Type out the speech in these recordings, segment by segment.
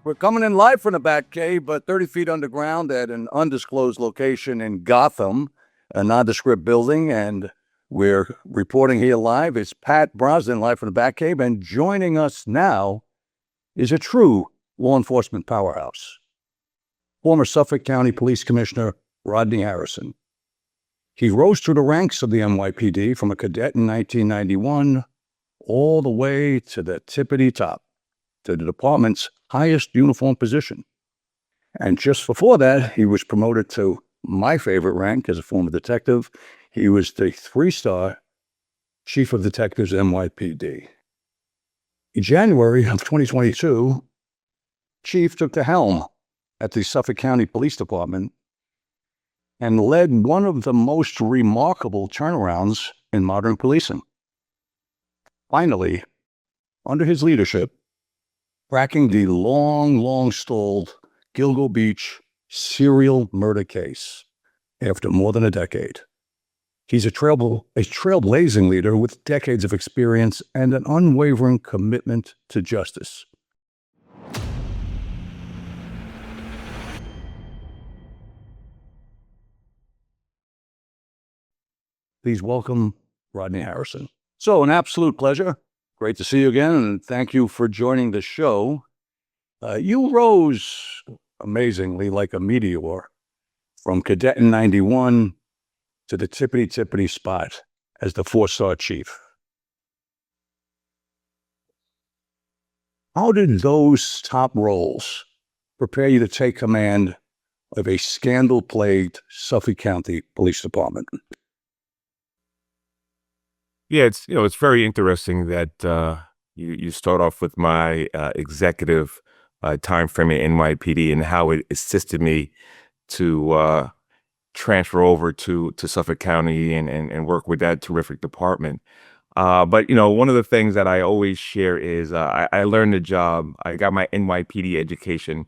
We're coming in live from the Batcave, but 30 feet underground at an undisclosed location in Gotham, a nondescript building, and we're reporting here live. It's Pat Brosnan, live from the Batcave, and joining us now is a true law enforcement powerhouse, former Suffolk County Police Commissioner Rodney Harrison. He rose through the ranks of the NYPD from a cadet in 1991 all the way to the tippity top, to the department's highest uniform position. And just before that, he was promoted to my favorite rank as a former detective. He was the 3-star Chief of Detectives NYPD. In January of 2022, Chief took the helm at the Suffolk County Police Department and led one of the most remarkable turnarounds in modern policing. Finally, under his leadership, cracking the long-stalled Gilgo Beach serial murder case after more than a decade. He's a trailblazing leader with decades of experience and an unwavering commitment to justice. Please welcome Rodney Harrison. So, an absolute pleasure. Great to see you again, and thank you for joining the show. You rose amazingly like a meteor from cadet in 91 to the tippity spot as the 4-star chief. How did those top roles prepare you to take command of a scandal-plagued Suffolk County Police Department? Yeah, it's very interesting that you start off with my executive time frame at NYPD and how it assisted me to transfer over to Suffolk County and work with that terrific department. But one of the things that I always share is I learned the job. I got my NYPD education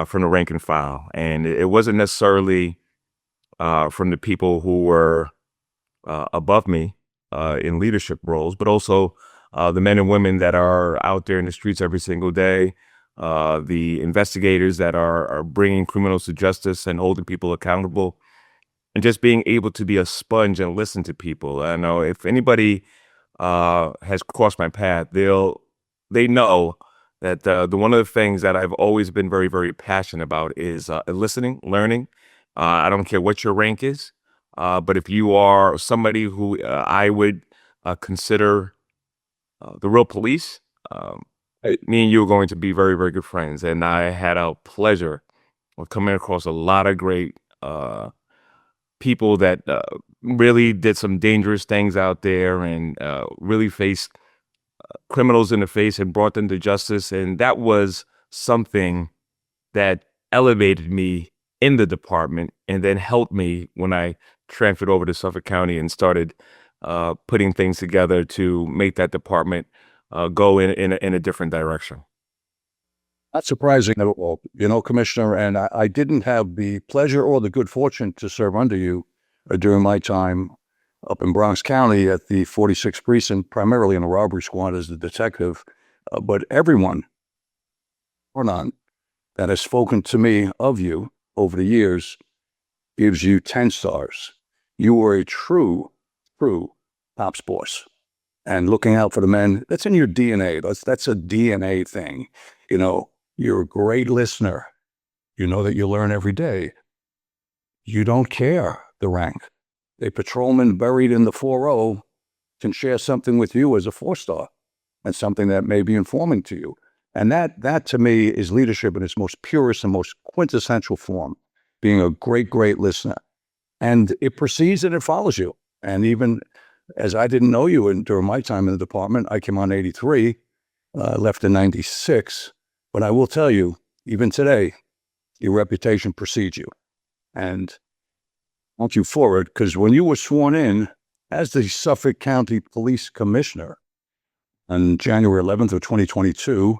from the rank and file, and it wasn't necessarily from the people who were above me in leadership roles, but also the men and women that are out there in the streets every single day, the investigators that are bringing criminals to justice and holding people accountable, and just being able to be a sponge and listen to people. I know if anybody has crossed my path, they know that the one of the things that I've always been very, very passionate about is listening, learning. I don't care what your rank is. But if you are somebody who I would consider the real police, me and you are going to be very, very good friends. And I had a pleasure of coming across a lot of great people that really did some dangerous things out there and really faced criminals in the face and brought them to justice. And that was something that elevated me in the department and then helped me when I transferred over to Suffolk County and started putting things together to make that department go in a different direction. Not surprising at all, Commissioner, and I didn't have the pleasure or the good fortune to serve under you during my time up in Bronx County at the 46th Precinct, primarily in the robbery squad as a detective. But everyone, or none, that has spoken to me of you over the years gives you 10 stars. You were a true top boss. And looking out for the men, that's in your DNA. That's a DNA thing. You're a great listener. You know that you learn every day. You don't care the rank. A patrolman buried in the 4-0 can share something with you as a 4-star and something that may be informing to you. And that to me is leadership in its most purest and most quintessential form, being a great listener. And it precedes and it follows you. And even as I didn't know you during my time in the department, I came on 83, left in 96. But I will tell you, even today, your reputation precedes you. And I want you forward, because when you were sworn in as the Suffolk County Police Commissioner on January 11th of 2022,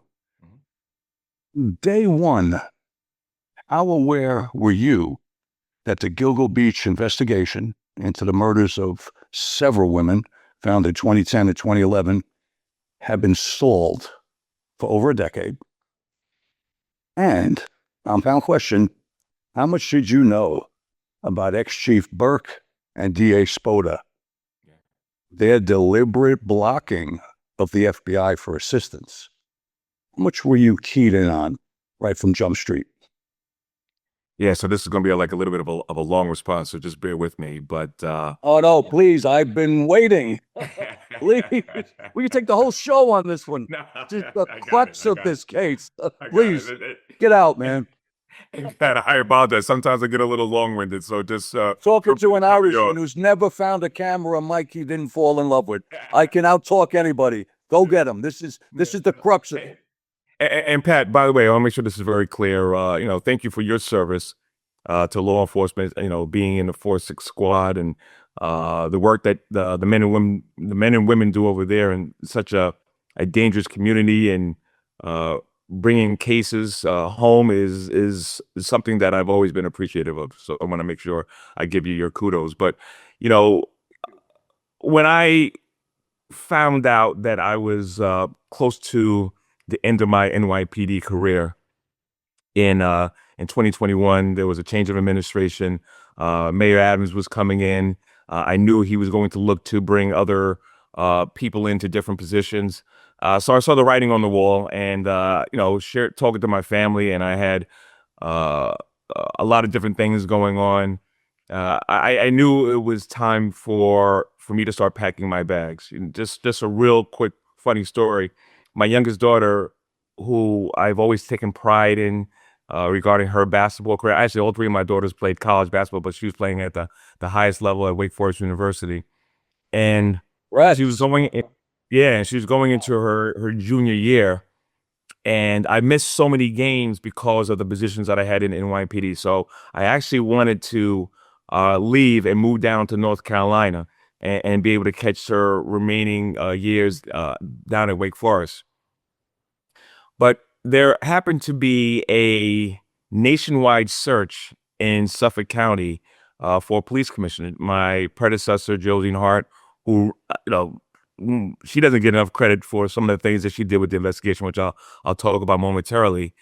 day one, how aware were you that the Gilgo Beach investigation into the murders of several women found in 2010 and 2011 have been stalled for over a decade? And compound question, how much did you know about ex-Chief Burke and DA Spoda? Their deliberate blocking of the FBI for assistance. How much were you keyed in on right from Jump Street? Yeah, so this is going to be like a little bit of a long response, so just bear with me. But Oh, no, please. I've been waiting. Please. We can take the whole show on this one. No, Just the I got crux it, I of got this case. I got Please, it. get out, man. Pat, I apologize. Sometimes I get a little long-winded, so just Talking to an help me Irishman out. who's never found a camera mic he didn't fall in love with. I can out-talk anybody. Go get him. This is the crux of it. And Pat, by the way, I want to make sure this is very clear. Thank you for your service to law enforcement. Being in the 4-6 squad and the work that the men and women do over there in such a dangerous community, and bringing cases home is something that I've always been appreciative of. So I want to make sure I give you your kudos. But when I found out that I was close to the end of my NYPD career in 2021, there was a change of administration. Mayor Adams was coming in. I knew he was going to look to bring other people into different positions. So I saw the writing on the wall, and talking to my family, and I had uh, a lot of different things going on. I knew it was time for me to start packing my bags. And just a real quick funny story. My youngest daughter, who I've always taken pride in regarding her basketball career. Actually, all three of my daughters played college basketball, but she was playing at the highest level at Wake Forest University. And Right. she was going in, yeah, she was going into her junior year. And I missed so many games because of the positions that I had in NYPD. So I actually wanted to leave and move down to North Carolina and be able to catch her remaining years down at Wake Forest. But there happened to be a nationwide search in Suffolk County for a police commissioner. My predecessor, Geraldine Hart, who, she doesn't get enough credit for some of the things that she did with the investigation, which I'll talk about momentarily.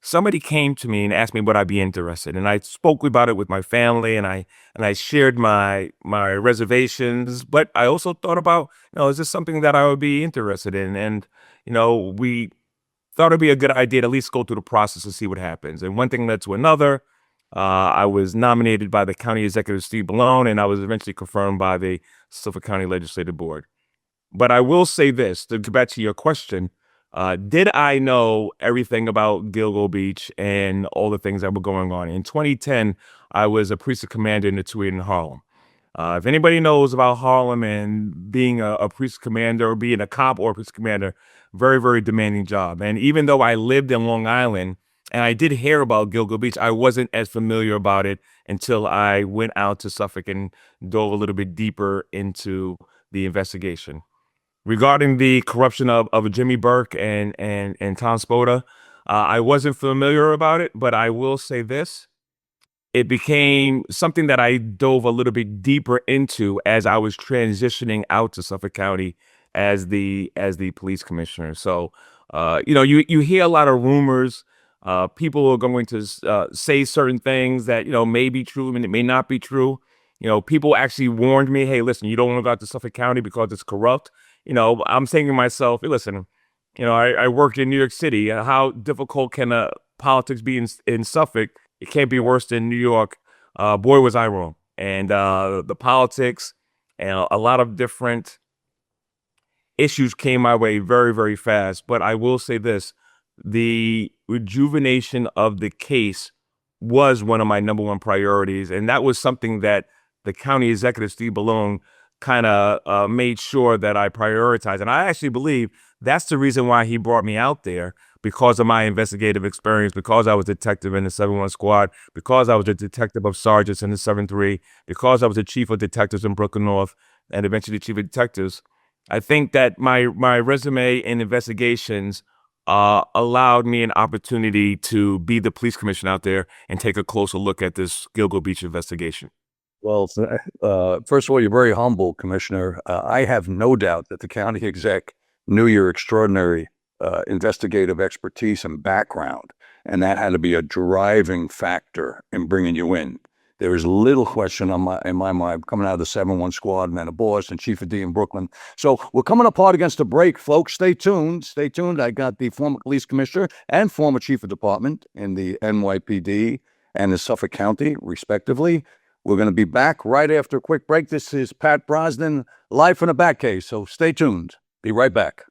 Somebody came to me and asked me would I be interested, and I spoke about it with my family, and I shared my reservations, but I also thought about, is this something that I would be interested in? And we thought it'd be a good idea to at least go through the process and see what happens. And one thing led to another. I was nominated by the county executive, Steve Malone, and I was eventually confirmed by the Suffolk County Legislative Board. But I will say this, to get back to your question, did I know everything about Gilgo Beach and all the things that were going on? In 2010, I was a precinct commander in the 2-8 in Harlem. If anybody knows about Harlem and being a precinct commander or being a cop or a precinct commander, very, very demanding job. And even though I lived in Long Island and I did hear about Gilgo Beach, I wasn't as familiar about it until I went out to Suffolk and dove a little bit deeper into the investigation. Regarding the corruption of Jimmy Burke and Tom Spoda, I wasn't familiar about it, but I will say this. It became something that I dove a little bit deeper into as I was transitioning out to Suffolk County as the police commissioner. So, you hear a lot of rumors. People are going to say certain things that may be true and it may not be true. People actually warned me, "Hey, listen, you don't want to go out to Suffolk County because it's corrupt." I'm saying to myself, "Hey, listen, I worked in New York City. How difficult can politics be in Suffolk? It can't be worse than New York." Boy, was I wrong. And the politics and a lot of different issues came my way very, very fast. But I will say this, the rejuvenation of the case was one of my number one priorities. And that was something that the county executive, Steve Malone, kind of made sure that I prioritized. And I actually believe that's the reason why he brought me out there, because of my investigative experience, because I was a detective in the 7-1 squad, because I was a detective of sergeants in the 7-3, because I was a chief of detectives in Brooklyn North, and eventually chief of detectives. I think that my resume and investigations allowed me an opportunity to be the police commissioner out there and take a closer look at this Gilgo Beach investigation. Well, first of all, you're very humble, Commissioner. I have no doubt that the county exec knew your extraordinary investigative expertise and background. And that had to be a driving factor in bringing you in. There is little question in my mind, coming out of the 7-1 squad and then a boss and chief of D in Brooklyn. So we're coming up hard against the break, folks. Stay tuned. Stay tuned. I got the former police commissioner and former chief of department in the NYPD and the Suffolk County, respectively. We're going to be back right after a quick break. This is Pat Brosnan, live from the back case. So stay tuned. Be right back.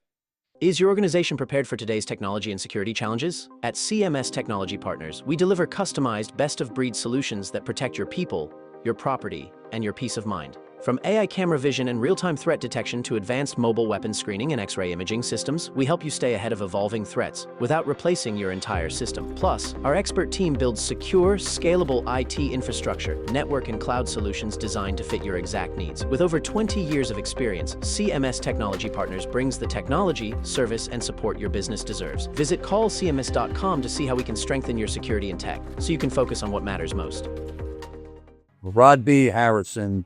Is your organization prepared for today's technology and security challenges? At CMS Technology Partners, we deliver customized, best-of-breed solutions that protect your people, your property, and your peace of mind. From AI camera vision and real-time threat detection to advanced mobile weapon screening and X-ray imaging systems, we help you stay ahead of evolving threats without replacing your entire system. Plus, our expert team builds secure, scalable IT infrastructure, network and cloud solutions designed to fit your exact needs. With over 20 years of experience, CMS Technology Partners brings the technology, service, and support your business deserves. Visit callcms.com to see how we can strengthen your security and tech, so you can focus on what matters most. Rodney Harrison.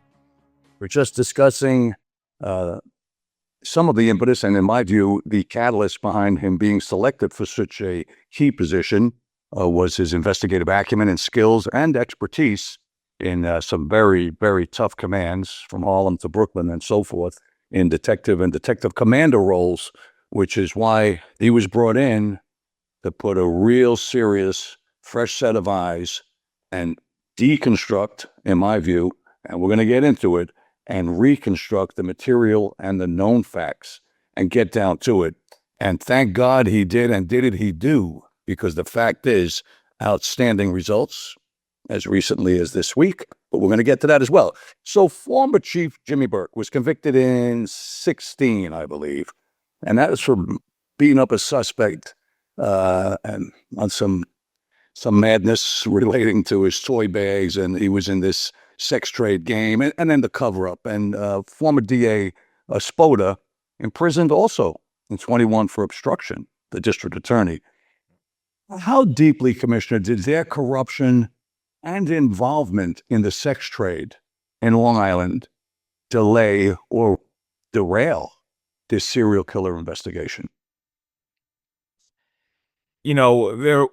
We're just discussing some of the impetus and, in my view, the catalyst behind him being selected for such a key position was his investigative acumen and skills and expertise in some very, very tough commands from Harlem to Brooklyn and so forth in detective and detective commander roles, which is why he was brought in to put a real serious, fresh set of eyes and deconstruct, in my view, and we're going to get into it, and reconstruct the material and the known facts and get down to it. And thank God he did, and did he do, because the fact is, outstanding results as recently as this week, but we're going to get to that as well. So former Chief Jimmy Burke was convicted in 2016, I believe, and that was for beating up a suspect and on some madness relating to his toy bags, and he was in this sex trade game, and then the cover-up. And former DA Spoda imprisoned also in 21 for obstruction, the district attorney. How deeply, Commissioner, did their corruption and involvement in the sex trade in Long Island delay or derail this serial killer investigation? You know, there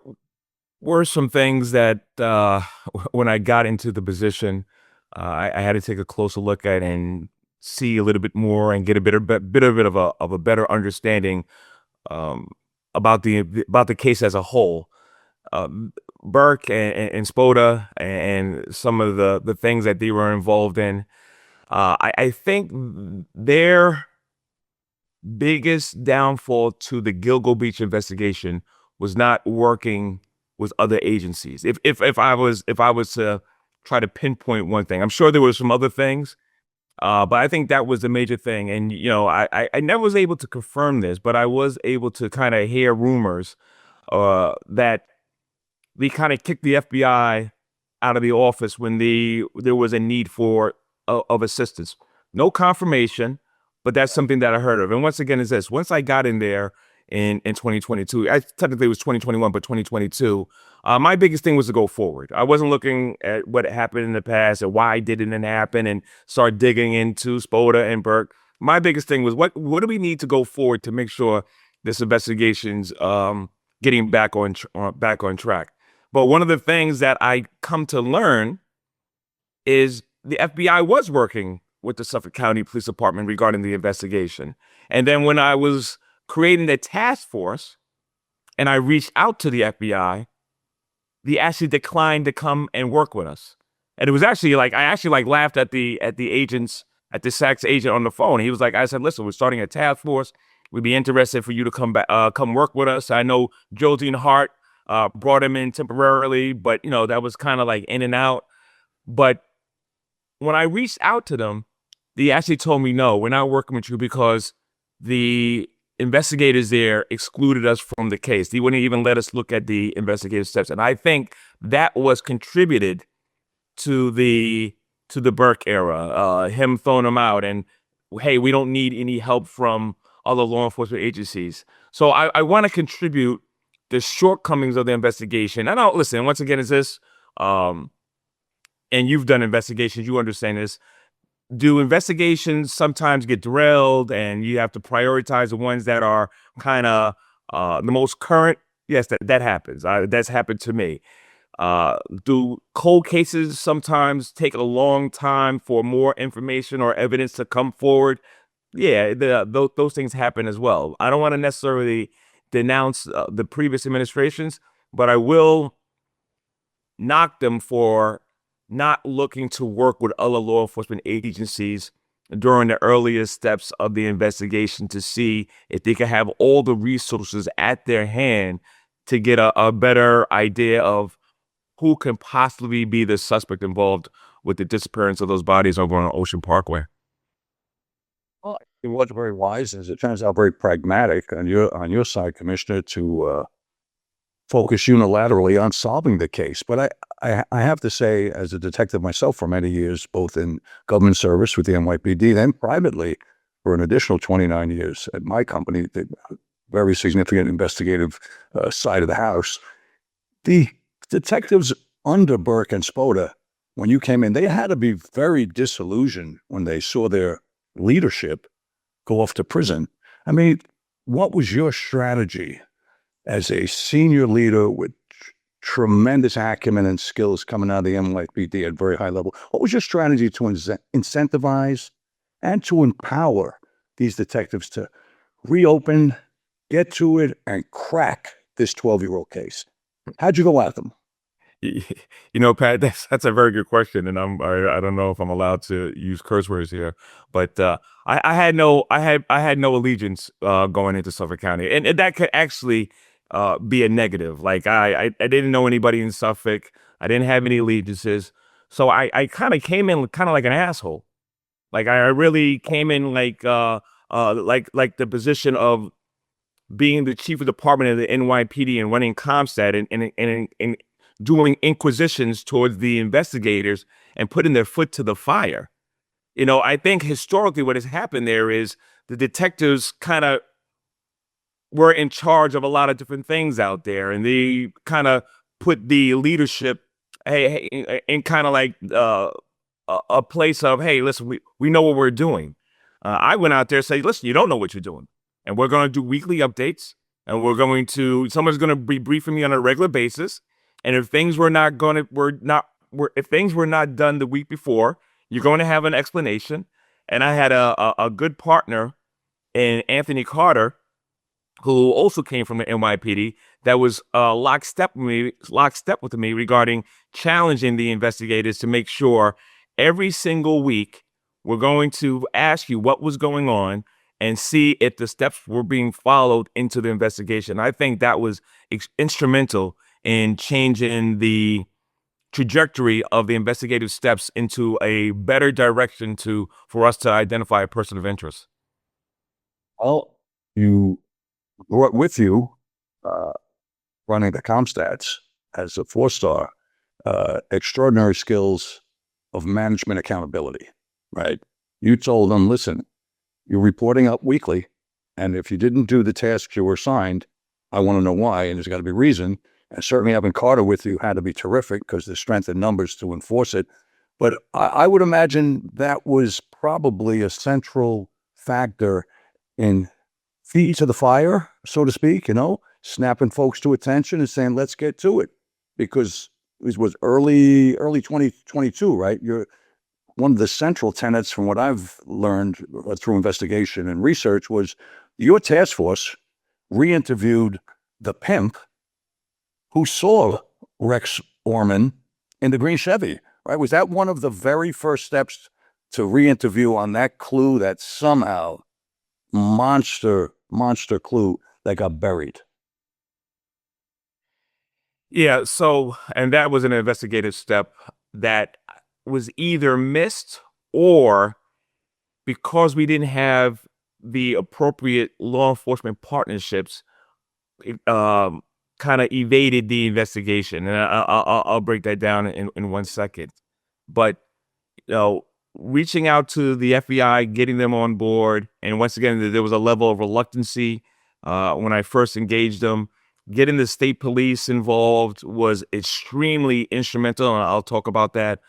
were some things that when I got into the position, I had to take a closer look at and see a little bit more and get a bit of a better understanding about the case as a whole. Burke and Spoda and some of the things that they were involved in. I think their biggest downfall to the Gilgo Beach investigation was not working with other agencies. If I was to try to pinpoint one thing, I'm sure there were some other things, but I think that was the major thing. And you know, I never was able to confirm this, but I was able to kind of hear rumors that they kind of kicked the FBI out of the office when there was a need for of assistance. No confirmation, but that's something that I heard of. And once again, is this: once I got in there in 2022, technically it was 2021, but 2022, my biggest thing was to go forward. I wasn't looking at what happened in the past and why didn't it happen and start digging into Spoda and Burke. My biggest thing was what do we need to go forward to make sure this investigation's getting back on track. But one of the things that I come to learn is the FBI was working with the Suffolk County Police Department regarding the investigation. And then when I was creating a task force and I reached out to the FBI, they actually declined to come and work with us. And it was actually like, I actually laughed at the agents, at the SACS agent on the phone. He was like, I said, listen, we're starting a task force. We'd be interested for you to come back, come work with us. I know Geraldine Hart brought him in temporarily, but you know, that was kind of like in and out. But when I reached out to them, they actually told me, no, we're not working with you because the investigators there excluded us from the case. They wouldn't even let us look at the investigative steps. And I think that was contributed to the Burke era, him throwing them out and, hey, we don't need any help from other law enforcement agencies. So I want to contribute the shortcomings of the investigation. I don't, listen, once again, is this, and you've done investigations, you understand this. Do investigations sometimes get derailed and you have to prioritize the ones that are kind of The most current, yes, that happens. That's happened to me. Do cold cases sometimes take a long time for more information or evidence to come forward? Yeah, those things happen as well. I don't want to necessarily denounce the previous administrations, but I will knock them for not looking to work with other law enforcement agencies during the earliest steps of the investigation to see if they can have all the resources at their hand to get a better idea of who can possibly be the suspect involved with the disappearance of those bodies over on Ocean Parkway. Well, it was very wise, as it turns out, very pragmatic on your side, Commissioner, to focus unilaterally on solving the case. But I have to say, as a detective myself for many years, both in government service with the NYPD, then privately for an additional 29 years at my company, the very significant investigative side of the house, the detectives under Burke and Spoda, when you came in, they had to be very disillusioned when they saw their leadership go off to prison. I mean, what was your strategy as a senior leader with tremendous acumen and skills coming out of the NYPD at very high level? What was your strategy to incentivize and to empower these detectives to reopen, get to it, and crack this 12-year-old case? How'd you go at them? You know, Pat, that's a very good question, and I don't know if I'm allowed to use curse words here, but I had no allegiance going into Suffolk County, and that could actually be a negative. Like I didn't know anybody in Suffolk, I didn't have any allegiances, so I kind of came in kind of like an asshole. Like I really came in like the position of being the chief of department of the NYPD and running ComStat and doing inquisitions towards the investigators and putting their foot to the fire. You know, I think historically what has happened there is the detectives kind of were in charge of a lot of different things out there, and they kind of put the leadership in kind of like a place of, hey, listen, we know what we're doing. I went out there and said, listen, you don't know what you're doing, and we're going to do weekly updates, and someone's going to be briefing me on a regular basis. And if things were not done the week before, you're going to have an explanation. And I had a good partner in Anthony Carter, who also came from the NYPD, that was lockstep with me regarding challenging the investigators to make sure every single week we're going to ask you what was going on and see if the steps were being followed into the investigation. I think that was instrumental in changing the trajectory of the investigative steps into a better direction for us to identify a person of interest. Well, you brought with you running the ComStats as a 4-star, extraordinary skills of management accountability, right? You told them, listen, you're reporting up weekly, and if you didn't do the tasks you were assigned, I want to know why, and there's got to be a reason. And certainly having Carter with you had to be terrific because the strength in numbers to enforce it. But I would imagine that was probably a central factor in feet to the fire, so to speak, snapping folks to attention and saying, let's get to it. Because it was early 2022, right? One of the central tenets from what I've learned through investigation and research was your task force re-interviewed the pimp who saw Rex Orman in the green Chevy, right? Was that one of the very first steps to re-interview on that clue, that somehow monster clue that got buried? Yeah, so, and that was an investigative step that was either missed or because we didn't have the appropriate law enforcement partnerships, kind of evaded the investigation. And I'll break that down in 1 second. But, reaching out to the FBI, getting them on board, and once again, there was a level of reluctancy when I first engaged them. Getting the state police involved was extremely instrumental, and I'll talk about that.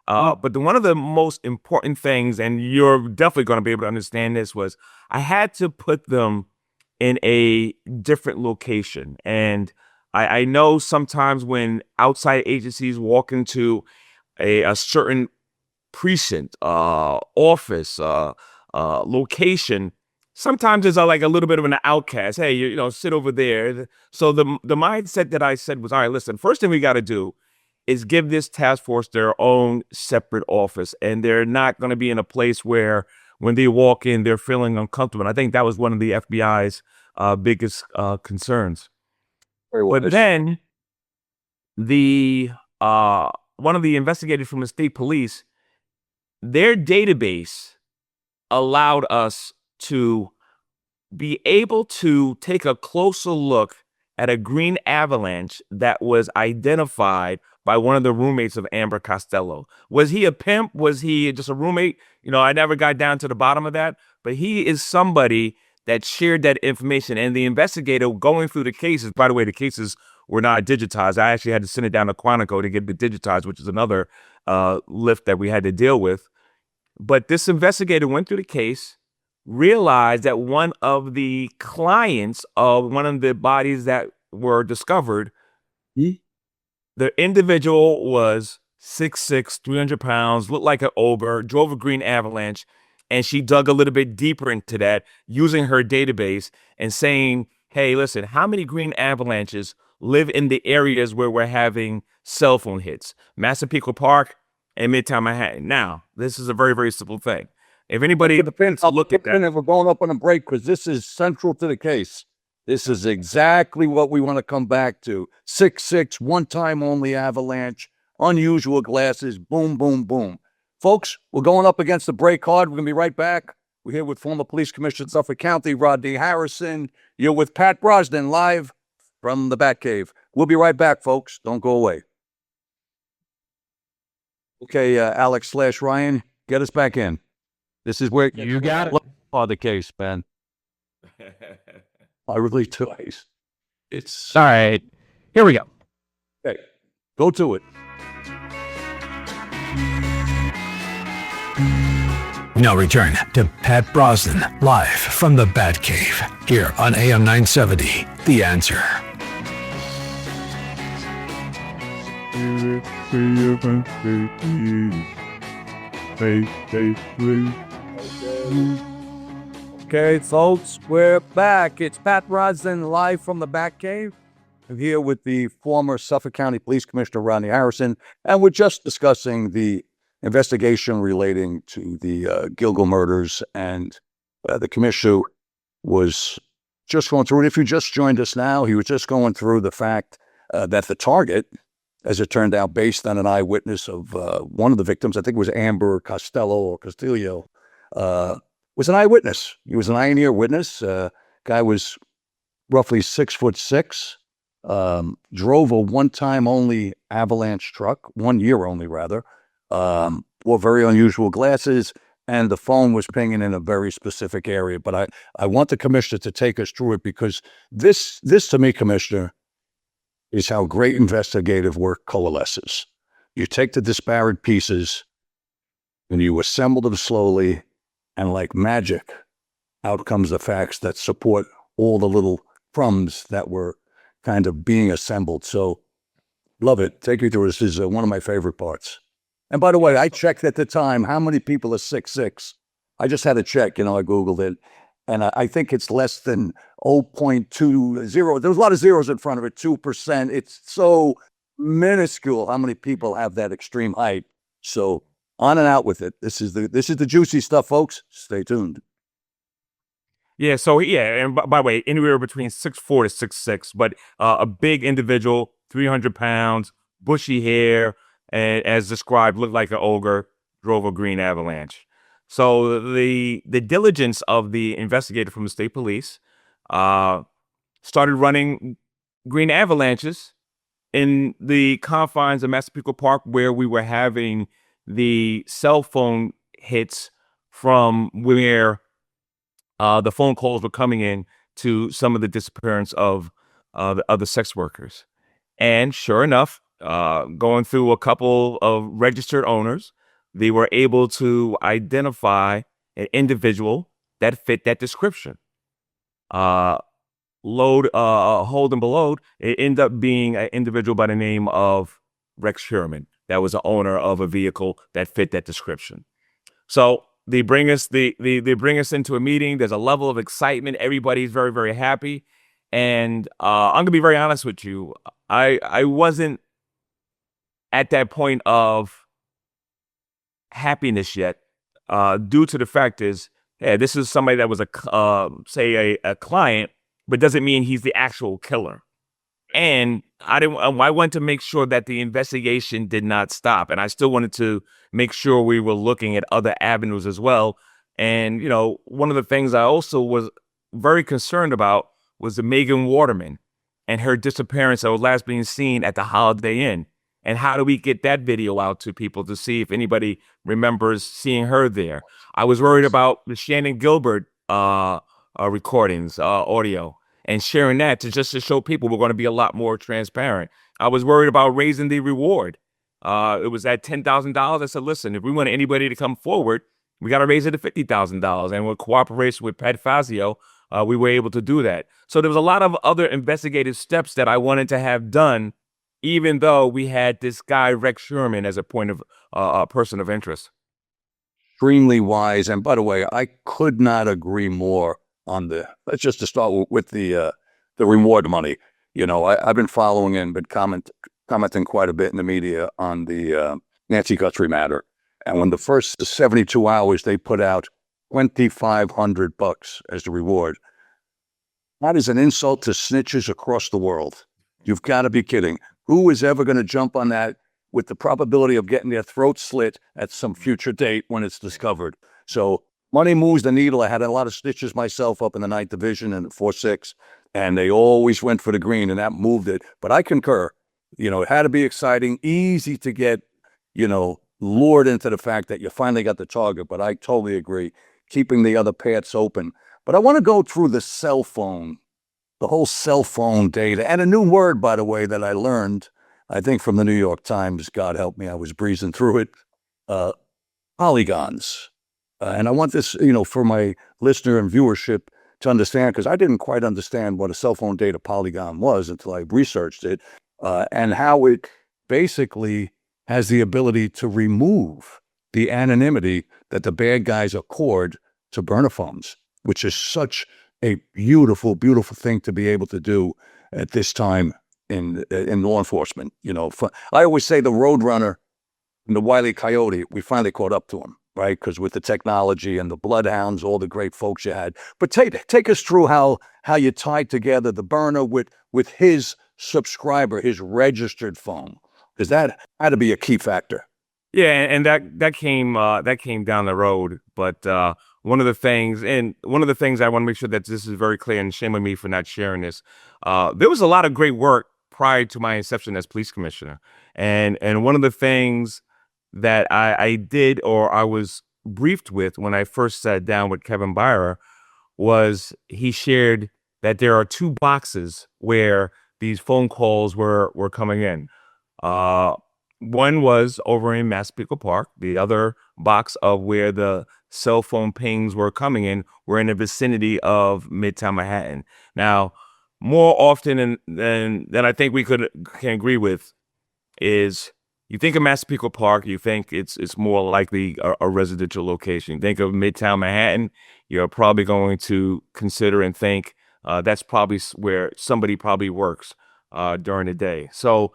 But one of the most important things, and you're definitely going to be able to understand this, was I had to put them in a different location. And I know sometimes when outside agencies walk into a certain precinct, office, location, sometimes there's like a little bit of an outcast. Hey, sit over there. So the mindset that I said was, all right, listen, first thing we got to do is give this task force their own separate office. And they're not going to be in a place where when they walk in, they're feeling uncomfortable. And I think that was one of the FBI's biggest concerns. Very But wise. then the one of the investigators from the state police, their database allowed us to be able to take a closer look at a green avalanche that was identified by one of the roommates of Amber Costello. Was he a pimp? Was he just a roommate? I never got down to the bottom of that, but he is somebody that shared that information. And the investigator going through the cases, by the way, the cases were not digitized. I actually had to send it down to Quantico to get it digitized, which is another lift that we had to deal with. But this investigator went through the case, realized that one of the clients of one of the bodies that were discovered, the individual was 6'6", 300 pounds, looked like an ogre, drove a green avalanche, and she dug a little bit deeper into that using her database and saying, hey, listen, how many green avalanches live in the areas where we're having cell phone hits? Massapequa Park and Midtown Manhattan. Now, this is a very, very simple thing. If anybody look at that. We're going up on a break because this is central to the case. This is exactly what we want to come back to. 6'6", one-time only avalanche, unusual glasses, boom, boom, boom. Folks, we're going up against the break hard. We're going to be right back. We're here with former Police Commissioner of Suffolk County, Rodney Harrison. You're with Pat Brosnan live from the Batcave. We'll be right back, folks. Don't go away. Okay, Alex/Ryan, get us back in. This is where You got it. For the case, man. I really do. It's All right. Here we go. okay. Go to it. Now return to Pat Brosnan, live from the Batcave, here on AM 970, The Answer. Okay, folks, we're back. It's Pat Brosnan live from the Batcave. I'm here with the former Suffolk County Police Commissioner, Rodney Harrison, and we're just discussing the investigation relating to the Gilgo murders, and the commissioner was just going through it. If you just joined us now, he was just going through the fact that the target, as it turned out, based on an eyewitness of one of the victims, I think it was Amber Costello or Castillo, was an eyewitness. He was an eye-and-ear witness. Guy was roughly 6'6", drove a one-time only avalanche truck, 1 year only rather, wore very unusual glasses, and the phone was pinging in a very specific area. But I want the commissioner to take us through it, because this to me, Commissioner, is how great investigative work coalesces. You take the disparate pieces and you assemble them slowly, and like magic, out comes the facts that support all the little crumbs that were kind of being assembled. So, love it. Take me through. This is one of my favorite parts. And by the way, I checked at the time how many people are 6'6". I just had to check, I Googled it. And I think it's less than 0.20. There's a lot of zeros in front of it, 2%. It's so minuscule how many people have that extreme height. So on and out with it. This is the juicy stuff, folks. Stay tuned. Yeah, so and by the way, anywhere between 6'4" to 6'6", but a big individual, 300 pounds, bushy hair, and as described, looked like an ogre, drove a green avalanche. So the diligence of the investigator from the state police started running green avalanches in the confines of Massapequa Park, where we were having the cell phone hits from where the phone calls were coming in to some of the disappearance of the other sex workers. And sure enough, going through a couple of registered owners, they were able to identify an individual that fit that description. hold and below, it ended up being an individual by the name of Rex Sherman that was the owner of a vehicle that fit that description. So they bring us they bring us into a meeting. There's a level of excitement. Everybody's very, very happy. And I'm gonna be very honest with you. I wasn't at that point of happiness yet, due to the fact is, yeah, this is somebody that was a client, but doesn't mean he's the actual killer. And I wanted to make sure that the investigation did not stop. And I still wanted to make sure we were looking at other avenues as well. And, one of the things I also was very concerned about was the Megan Waterman and her disappearance that was last being seen at the Holiday Inn. And how do we get that video out to people to see if anybody remembers seeing her there? I was worried about the Shannon Gilbert recordings, audio, and sharing that to show people we're going to be a lot more transparent. I was worried about raising the reward. It was at $10,000. I said, listen, if we want anybody to come forward, we got to raise it to $50,000. And with cooperation with Pat Fazio, we were able to do that. So there was a lot of other investigative steps that I wanted to have done, even though we had this guy, Rex Sherman, as a point of person of interest. Extremely wise. And by the way, I could not agree more on let's just to start with the reward money. I've been following and been commenting quite a bit in the media on the Nancy Guthrie matter. And when the first 72 hours, they put out $2,500 as the reward. That is an insult to snitches across the world. You've got to be kidding. Who is ever going to jump on that with the probability of getting their throat slit at some future date when it's discovered? So money moves the needle. I had a lot of stitches myself up in the 9th Division and 4-6, and they always went for the green, and that moved it. But I concur. It had to be exciting, easy to get, lured into the fact that you finally got the target. But I totally agree, keeping the other paths open. But I want to go through the cell phone, the whole cell phone data, and a new word, by the way, that I learned, I think from the New York Times. God help me, I was breezing through it. Polygons. And I want this, for my listener and viewership to understand, because I didn't quite understand what a cell phone data polygon was until I researched it, and how it basically has the ability to remove the anonymity that the bad guys accord to burner phones, which is such a beautiful, beautiful thing to be able to do at this time in law enforcement. I always say the Roadrunner and the Wile E. Coyote, we finally caught up to him, right? Because with the technology and the bloodhounds, all the great folks you had. But take us through how you tied together the burner with his subscriber, his registered phone, because that had to be a key factor. Yeah, and that came down the road. But one of the things I want to make sure that this is very clear, and shame on me for not sharing this. There was a lot of great work prior to my inception as police commissioner, and one of the things that I did, or I was briefed with when I first sat down with Kevin Byra, was he shared that there are 2 boxes where these phone calls were coming in. One was over in Massapequa Park. The other box of where the cell phone pings were coming in were in the vicinity of Midtown Manhattan. Now, more often than I think we can agree with is, you think of Massapequa Park, you think it's more likely a residential location. You think of Midtown Manhattan, you're probably going to consider and think that's probably where somebody probably works during the day. So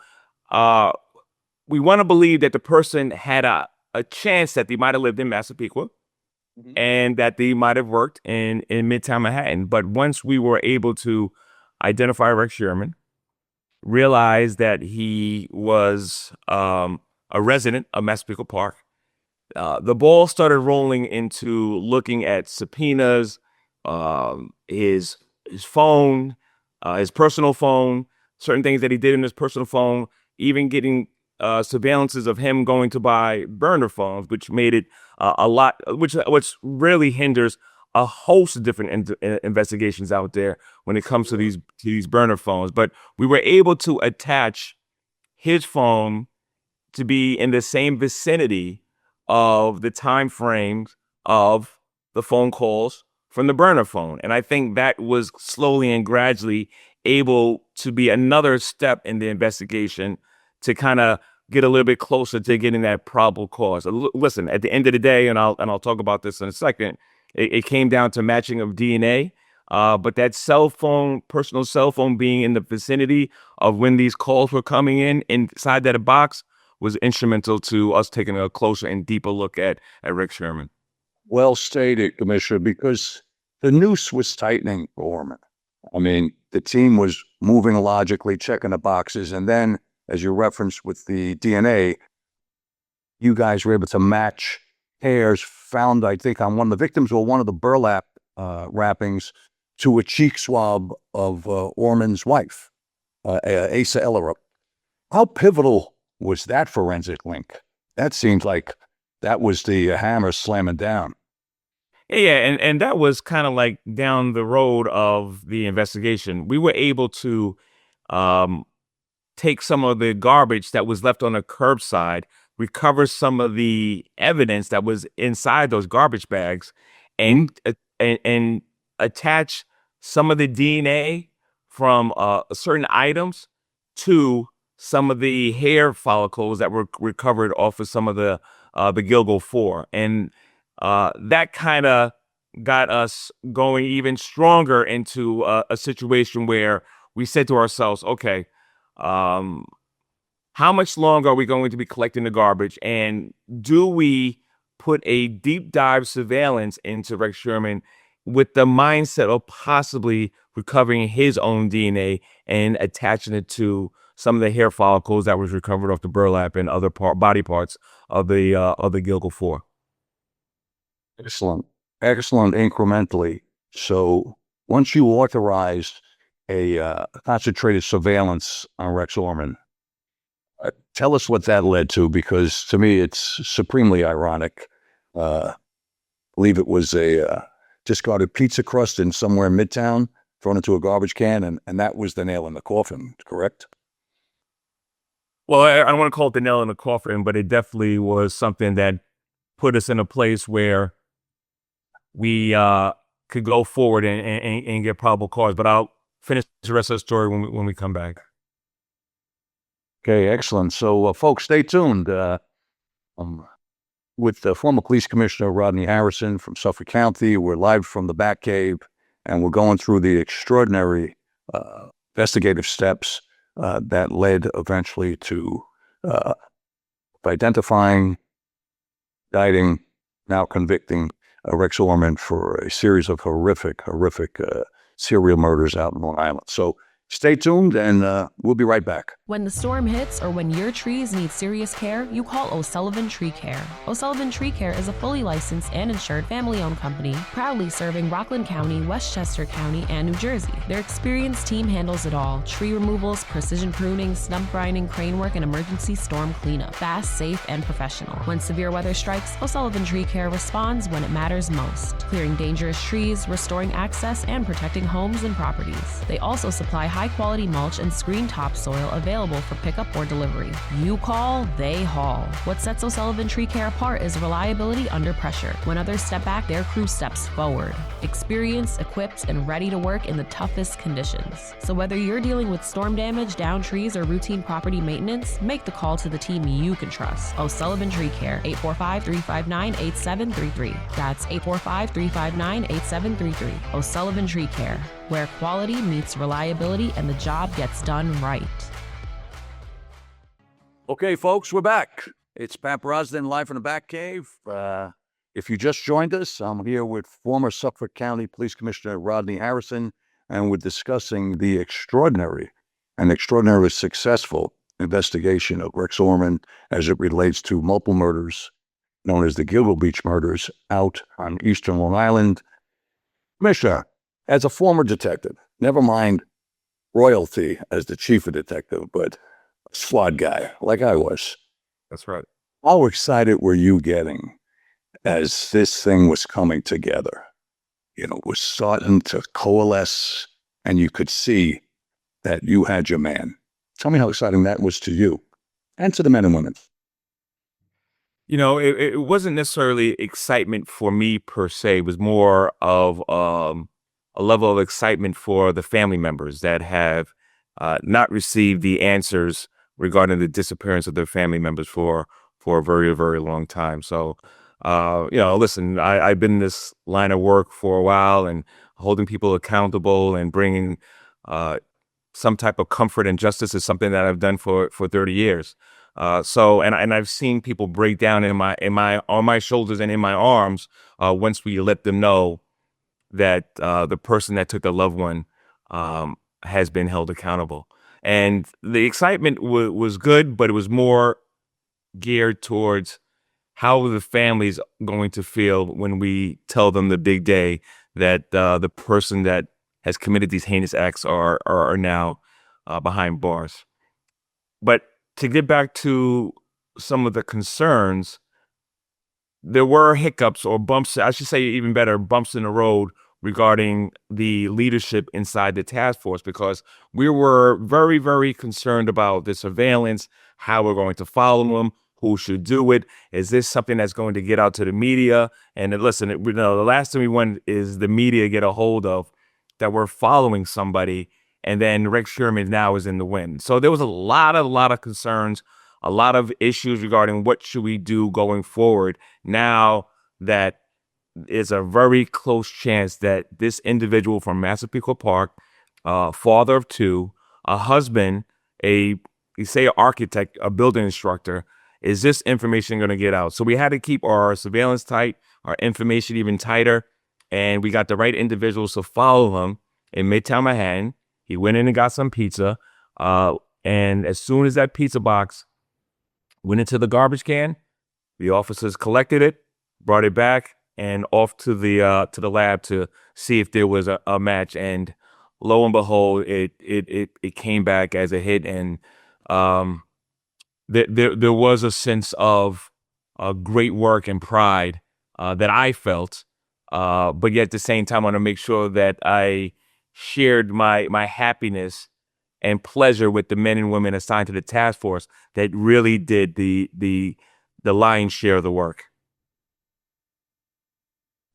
we want to believe that the person had a chance that they might have lived in Massapequa, mm-hmm. and that they might have worked in Midtown Manhattan. But once we were able to identify Rex Sherman, realized that he was a resident of Massapequa Park, the ball started rolling into looking at subpoenas, his phone, his personal phone, certain things that he did in his personal phone, even getting surveillances of him going to buy burner phones, which made it a lot, which really hinders a host of different investigations out there when it comes to these burner phones. But we were able to attach his phone to be in the same vicinity of the time frames of the phone calls from the burner phone. And I think that was slowly and gradually able to be another step in the investigation to kind of get a little bit closer to getting that probable cause. Listen, at the end of the day, and I'll talk about this in a second, it came down to matching of DNA. But that personal cell phone being in the vicinity of when these calls were coming in inside that box was instrumental to us taking a closer and deeper look at Rick Sherman. Well stated, Commissioner, because the noose was tightening for Orman. I mean, the team was moving logically, checking the boxes, and then, as you referenced with the DNA, you guys were able to match hairs found, I think, on one of the victims or one of the burlap wrappings to a cheek swab of Orman's wife, Asa Ellerup. How pivotal was that forensic link? That seems like that was the hammer slamming down. Yeah, and that was kind of like down the road of the investigation. We were able to take some of the garbage that was left on the curbside, recover some of the evidence that was inside those garbage bags, and attach some of the DNA from certain items to some of the hair follicles that were recovered off of some of the Gilgo 4. And that kind of got us going even stronger into a situation where we said to ourselves, okay, how much longer are we going to be collecting the garbage? And do we put a deep dive surveillance into Rex Sherman with the mindset of possibly recovering his own DNA and attaching it to some of the hair follicles that was recovered off the burlap and other body parts of the Gilgo 4? Excellent incrementally. So once you authorized a concentrated surveillance on Rex Orman, tell us what that led to, because to me it's supremely ironic. I believe it was a discarded pizza crust in somewhere in Midtown, thrown into a garbage can, and that was the nail in the coffin, correct? Well, I don't want to call it the nail in the coffin, but it definitely was something that put us in a place where we could go forward and get probable cause. But I'll finish the rest of the story when we come back. Okay, excellent. So, folks, stay tuned. With the former police commissioner, Rodney Harrison from Suffolk County, we're live from the Batcave, and we're going through the extraordinary investigative steps that led eventually to identifying, indicting, now convicting Rex Orman for a series of horrific serial murders out in Long Island. So stay tuned, and we'll be right back. When the storm hits or when your trees need serious care, you call O'Sullivan Tree Care. O'Sullivan Tree Care is a fully licensed and insured family-owned company, proudly serving Rockland County, Westchester County, and New Jersey. Their experienced team handles it all: tree removals, precision pruning, stump grinding, crane work, and emergency storm cleanup. Fast, safe, and professional. When severe weather strikes, O'Sullivan Tree Care responds when it matters most, clearing dangerous trees, restoring access, and protecting homes and properties. They also supply high-quality mulch and screen topsoil available for pickup or delivery. You call, they haul. What sets O'Sullivan Tree Care apart is reliability under pressure. When others step back, their crew steps forward. Experienced, equipped, and ready to work in the toughest conditions. So whether you're dealing with storm damage, downed trees, or routine property maintenance, make the call to the team you can trust. O'Sullivan Tree Care, 845-359-8733. That's 845-359-8733. O'Sullivan Tree Care, where quality meets reliability and the job gets done right. Okay, folks, we're back. It's Pat Brosnan live from the Batcave. If you just joined us, I'm here with former Suffolk County Police Commissioner Rodney Harrison, and we're discussing the extraordinarily successful investigation of Rex Orman as it relates to multiple murders known as the Gilgo Beach Murders out on eastern Long Island. Commissioner, as a former detective, never mind royalty as the chief of detective, but a squad guy like I was. That's right. How excited were you getting as this thing was coming together? You know, was starting to coalesce, and you could see that you had your man. Tell me how exciting that was to you and to the men and women. It wasn't necessarily excitement for me per se. It was more of a level of excitement for the family members that have not received the answers regarding the disappearance of their family members for a very, very long time. So, listen, I've been in this line of work for a while and holding people accountable and bringing some type of comfort and justice is something that I've done for 30 years. And I've seen people break down on my shoulders and in my arms once we let them know that the person that took the loved one has been held accountable. And the excitement was good, but it was more geared towards how the family's going to feel when we tell them the big day that the person that has committed these heinous acts are now behind bars. But to get back to some of the concerns, there were hiccups or bumps, I should say even better, bumps in the road regarding the leadership inside the task force, because we were very, very concerned about the surveillance, how we're going to follow them, who should do it. Is this something that's going to get out to the media? And listen, the last thing we want is the media get a hold of that we're following somebody, and then Rex Sherman now is in the wind. So there was a lot of concerns, a lot of issues regarding what should we do going forward now that it's a very close chance that this individual from Massapequa Park, father of two, a husband, you say an architect, a building instructor, is this information going to get out? So we had to keep our surveillance tight, our information even tighter, and we got the right individuals to follow him in Midtown Manhattan. He went in and got some pizza, and as soon as that pizza box went into the garbage can, the officers collected it, brought it back, and off to the lab to see if there was a match. And lo and behold, it came back as a hit. And there was a sense of great work and pride that I felt, but yet at the same time, I want to make sure that I shared my happiness and pleasure with the men and women assigned to the task force that really did the lion's share of the work.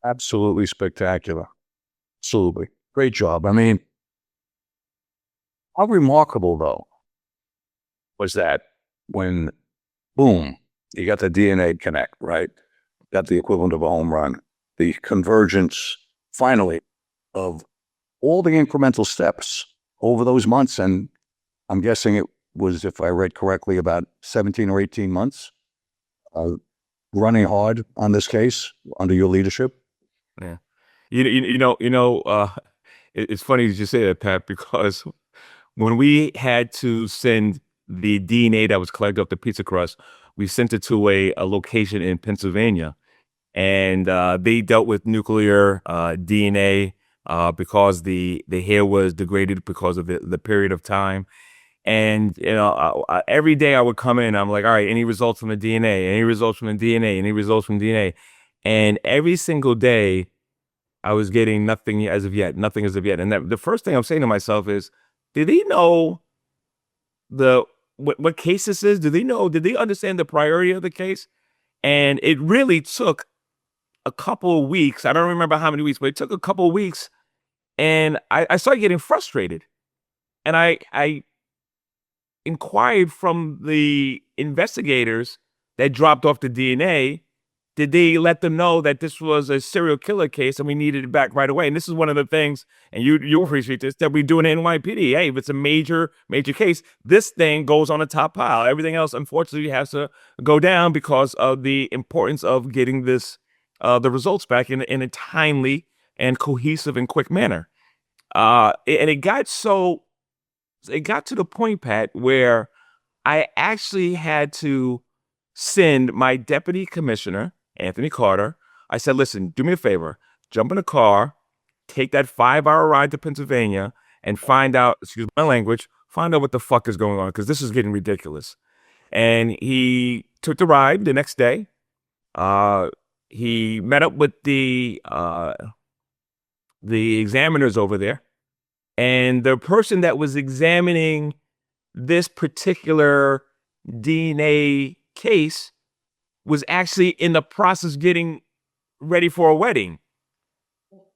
Absolutely spectacular. Absolutely. Great job. I mean, how remarkable, though, was that when, boom, you got the DNA connect, right? Got the equivalent of a home run. The convergence, finally, of all the incremental steps over those months. And I'm guessing it was, if I read correctly, about 17 or 18 months running hard on this case under your leadership. Yeah. It's funny you say that, Pat, because when we had to send the DNA that was collected off the pizza crust, we sent it to a location in Pennsylvania, and they dealt with nuclear DNA because the hair was degraded because of the period of time. And every day I would come in, I'm like, all right, any results from the DNA? Any results from the DNA? Any results from DNA? And every single day, I was getting nothing as of yet. Nothing as of yet. And the first thing I'm saying to myself is, did he know what case this is? Did they understand the priority of the case? And it really took a couple of weeks. I don't remember how many weeks, but it took a couple of weeks. And I started getting frustrated. And I inquired from the investigators that dropped off the DNA. Did they let them know that this was a serial killer case and we needed it back right away? And this is one of the things, and you appreciate this, that we do in NYPD. Hey, if it's a major case, this thing goes on the top pile. Everything else, unfortunately, has to go down because of the importance of getting the results back in a timely and cohesive and quick manner. And it got to the point, Pat, where I actually had to send my deputy commissioner, Anthony Carter. I said, listen, do me a favor, jump in a car, take that 5-hour ride to Pennsylvania and find out, excuse my language, find out what the fuck is going on, because this is getting ridiculous. And he took the ride the next day. He met up with the examiners over there. And the person that was examining this particular DNA case was actually in the process of getting ready for a wedding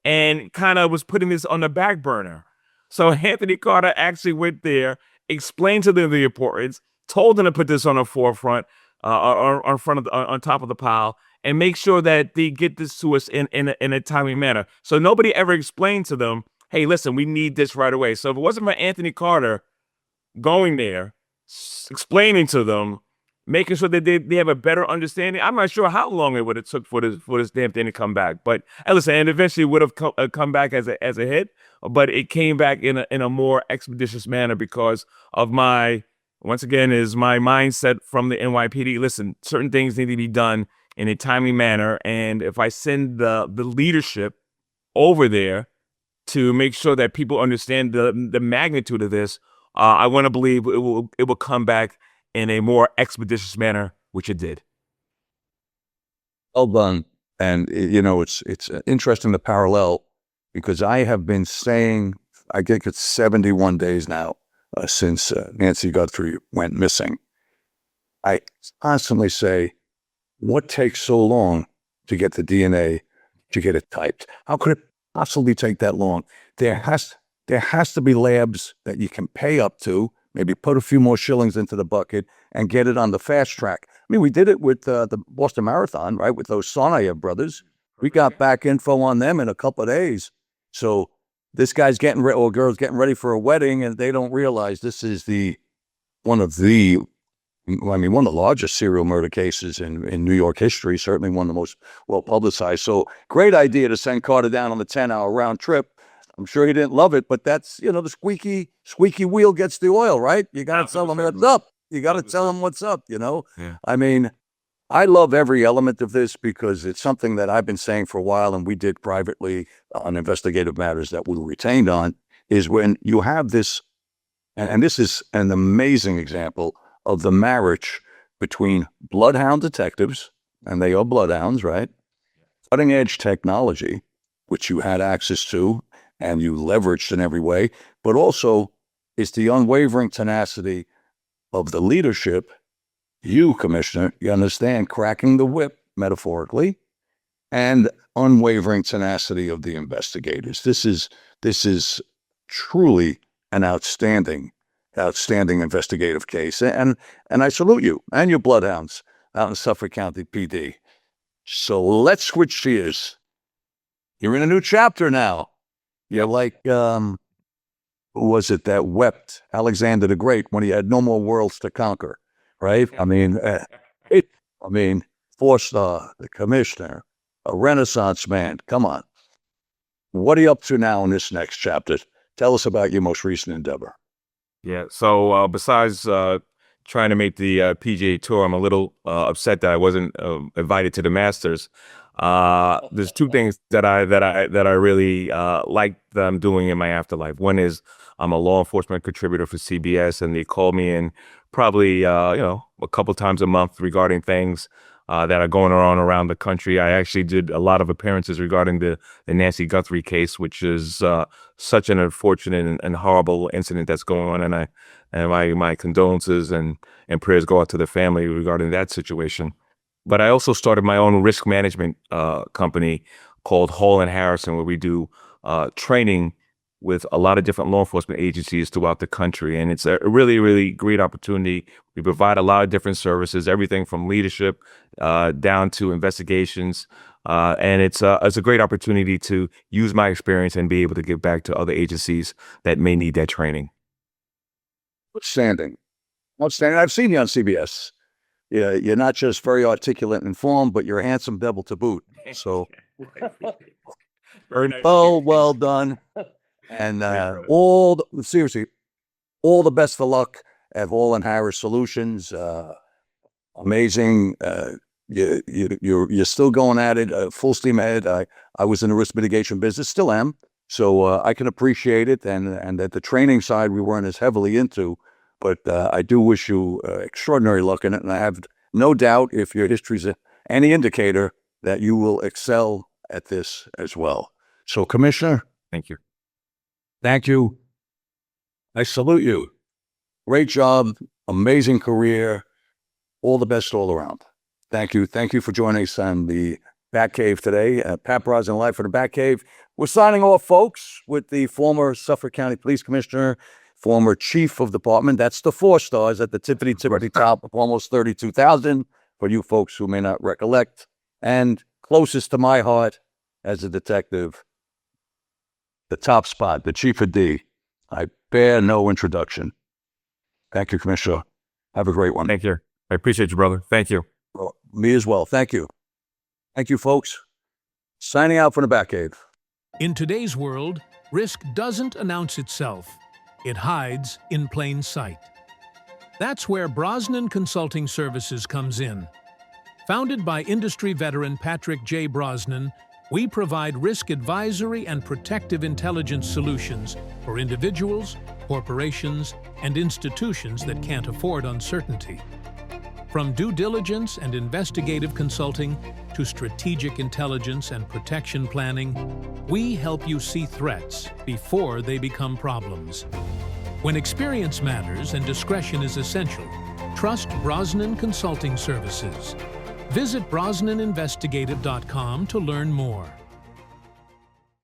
and kind of was putting this on the back burner. So Anthony Carter actually went there, explained to them the importance, told them to put this on the forefront, on top of the pile, and make sure that they get this to us in a timely manner. So nobody ever explained to them, hey, listen, we need this right away. So if it wasn't for Anthony Carter going there, explaining to them, making sure that they have a better understanding, I'm not sure how long it would have took for this damn thing to come back. But listen, and eventually would have come back as a hit, but it came back in a more expeditious manner because of my mindset from the NYPD. Listen, certain things need to be done in a timely manner, and if I send the leadership over there to make sure that people understand the magnitude of this, I want to believe it will come back in a more expeditious manner, which it did. Well done. And it's interesting, the parallel, because I have been saying, I think it's 71 days now since Nancy Guthrie went missing. I constantly say, what takes so long to get the DNA, to get it typed? How could it possibly take that long? There has to be labs that you can pay up to, maybe put a few more shillings into the bucket and get it on the fast track. I mean, we did it with the Boston Marathon, right? With those Sonayev brothers. We got back info on them in a couple of days. So this guy's getting ready, or girl's getting ready for a wedding, and they don't realize this is one of the largest serial murder cases in New York history, certainly one of the most well-publicized. So great idea to send Carter down on the 10-hour round trip. I'm sure he didn't love it, but that's, the squeaky wheel gets the oil, right? You got to tell him what's up. You got to tell him what's up, Yeah. I mean, I love every element of this because it's something that I've been saying for a while, and we did privately on investigative matters that we were retained on, is when you have this, and this is an amazing example of the marriage between bloodhound detectives, and they are bloodhounds, right? Cutting edge technology, which you had access to and you leveraged in every way, but also it's the unwavering tenacity of the leadership. You, Commissioner, you understand, cracking the whip, metaphorically, and unwavering tenacity of the investigators. This is truly an outstanding investigative case. And I salute you and your bloodhounds out in Suffolk County PD. So let's switch gears. You're in a new chapter now. You're like, who was it that wept? Alexander the Great, when he had no more worlds to conquer, right? I mean, 4-star, the commissioner, a Renaissance man. Come on. What are you up to now in this next chapter? Tell us about your most recent endeavor. Yeah. So besides trying to make the PGA Tour, I'm a little upset that I wasn't invited to the Masters. There's two things that I really like that I'm doing in my afterlife. One is I'm a law enforcement contributor for CBS, and they call me in probably a couple times a month regarding things that are going on around the country. I actually did a lot of appearances regarding the Nancy Guthrie case, which is such an unfortunate and horrible incident that's going on, and my condolences and prayers go out to the family regarding that situation. But I also started my own risk management company called Rodney Harrison, where we do training with a lot of different law enforcement agencies throughout the country. And it's a really, really great opportunity. We provide a lot of different services, everything from leadership down to investigations. And it's a great opportunity to use my experience and be able to give back to other agencies that may need that training. Outstanding. I've seen you on CBS. Yeah, you're not just very articulate and informed, but you're a handsome devil to boot. So, Very nice. well done. And seriously, all the best of luck at Hall and Harris Solutions. Amazing. You're still going at it, full steam ahead. I was in the risk mitigation business, still am. So I can appreciate it. And at the training side, we weren't as heavily into. But I do wish you extraordinary luck in it. And I have no doubt, if your history's any indicator, that you will excel at this as well. So, Commissioner. Thank you. Thank you. I salute you. Great job. Amazing career. All the best all around. Thank you. Thank you for joining us on the Batcave today. Pat Brosnan live for the Batcave. We're signing off, folks, with the former Suffolk County Police Commissioner, former Chief of Department. That's the 4 stars at the tippity top of almost 32,000 for you folks who may not recollect. And closest to my heart as a detective, the top spot, the Chief of D. I bear no introduction. Thank you, Commissioner. Have a great one. Thank you. I appreciate you, brother. Thank you. Well, me as well. Thank you. Thank you, folks. Signing out from the Batcave. In today's world, risk doesn't announce itself. It hides in plain sight. That's where Brosnan Consulting Services comes in. Founded by industry veteran Patrick J. Brosnan, we provide risk advisory and protective intelligence solutions for individuals, corporations, and institutions that can't afford uncertainty. From due diligence and investigative consulting to strategic intelligence and protection planning, we help you see threats before they become problems. When experience matters and discretion is essential, trust Brosnan Consulting Services. Visit brosnaninvestigative.com to learn more.